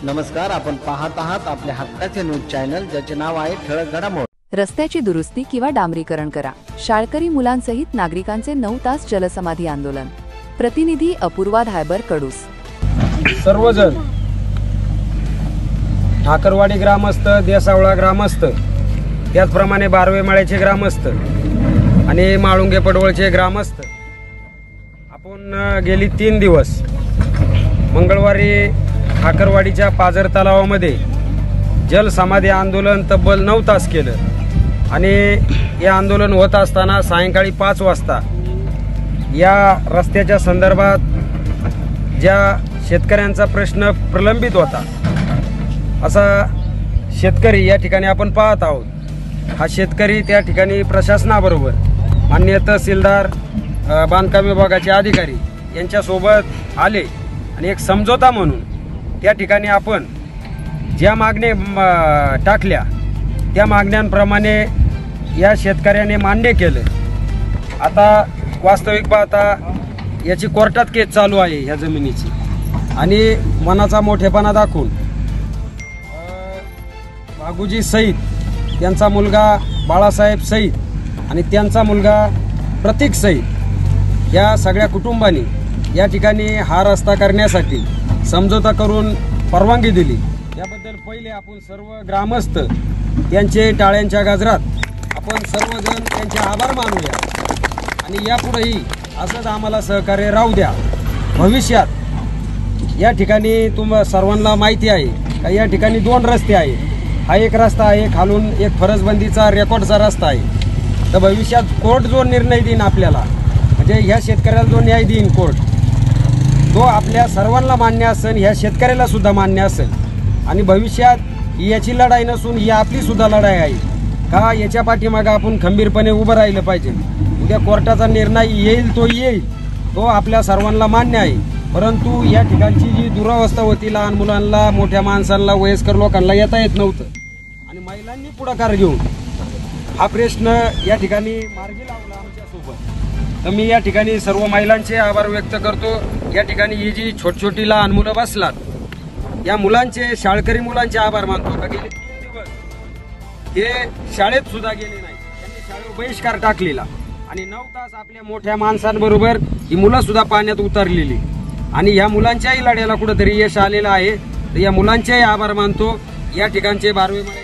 नमस्कार, आपण पाहत आहात आपल्या हक्काचे न्यूज चॅनल, ज्याचे नाव आहे ठळक घडामोडी। रस्त्याची दुरुस्ती किंवा डांबरीकरण करा। शाळकरी मुलांसहित नागरिकांचे 9 तास जलसमाधी आंदोलन। प्रतिनिधी अपूर्वा धायबर कडूस। सर्वजण ठाकरवाडी ग्रामस्थ, देसावळा ग्रामस्थ, त्याचप्रमाणे बारवेमाळ्याचे ग्रामस्थ आणि माळुंगे पडवळचे ग्रामस्थ आपण गेली 3 दिवस मंगळवारी ठाकरवाडीच्या पाझर तलावामध्ये जलसमाधी आंदोलन तब्बल 9 तास केलं आणि हे आंदोलन होत असताना सायंकाळी 5 वाजता या रस्त्याच्या संदर्भात ज्या शेतकऱ्यांचा प्रश्न प्रलंबित होता, असा शेतकरी या ठिकाणी आपण पाहत आहोत। हा शेतकरी त्या ठिकाणी प्रशासनाबरोबर माननीय तहसीलदार, बांधकाम विभागाचे अधिकारी यांच्यासोबत आले आणि एक समझोता म्हणून त्या ठिकाणी आपण ज्या मागण्या टाकल्या त्या मागण्यांप्रमाणे या शेतकऱ्याने मान्य केलं। आता वास्तविक पाहता याची कोर्टात केस चालू आहे ह्या जमिनीची आणि मनाचा मोठेपणा दाखवून बागुजी सईद, त्यांचा मुलगा बाळासाहेब सईद आणि त्यांचा मुलगा प्रतीक सईद या सगळ्या कुटुंबांनी या ठिकाणी हा रस्ता करण्यासाठी समझोता करून परवानगी दिली। याबद्दल पहिले आपण सर्व ग्रामस्थ यांचे टाळ्यांच्या गजरात आपण सर्वजण त्यांचे आभार मानूया आणि यापुढेही असंच आम्हाला सहकार्य राहू द्या। भविष्यात या ठिकाणी तुम्हा सर्वांना माहिती आहे का या ठिकाणी 2 रस्ते आहेत। हा एक रस्ता आहे, खालून एक फरसबंदीचा रेकॉर्डचा रस्ता आहे। तर भविष्यात कोर्ट जो निर्णय देईन आपल्याला, म्हणजे ह्या शेतकऱ्याला जो न्याय देईन कोर्ट, तो आपल्या सर्वांना मान्य असेल, ह्या शेतकऱ्याला सुद्धा मान्य असेल आणि भविष्यात ही याची लढाई नसून ही आपली सुद्धा लढाई आहे का याच्या पाठीमागे आपण खंबीरपणे उभं राहिलं पाहिजे। उद्या कोर्टाचा निर्णय येईल तो आपल्या सर्वांना मान्य आहे, परंतु या ठिकाणची जी दुरावस्था होती, लहान मुलांना, मोठ्या माणसांना, वयस्कर लोकांना येता येत नव्हतं आणि महिलांनी पुढाकार घेऊन हा प्रश्न या ठिकाणी मार्गी लावला आमच्यासोबत। तर मी या ठिकाणी सर्व महिलांचे आभार व्यक्त करतो। या ठिकाणी ही जी छोटी लहान मुलं बसलात, या मुलांचे, शाळकरी मुलांचे आभार मानतो का गेले 3 दिवस हे शाळेत सुद्धा गेले नाही, त्यांनी शाळेवर बहिष्कार टाकलेला आणि 9 तास आपल्या मोठ्या माणसांबरोबर ही मुलं सुद्धा पाण्यात उतरलेली आणि या मुलांच्याही लढ्याला कुठेतरी यश आलेलं आहे। तर या मुलांचेही आभार मानतो। या ठिकाणचे बारवेमाळे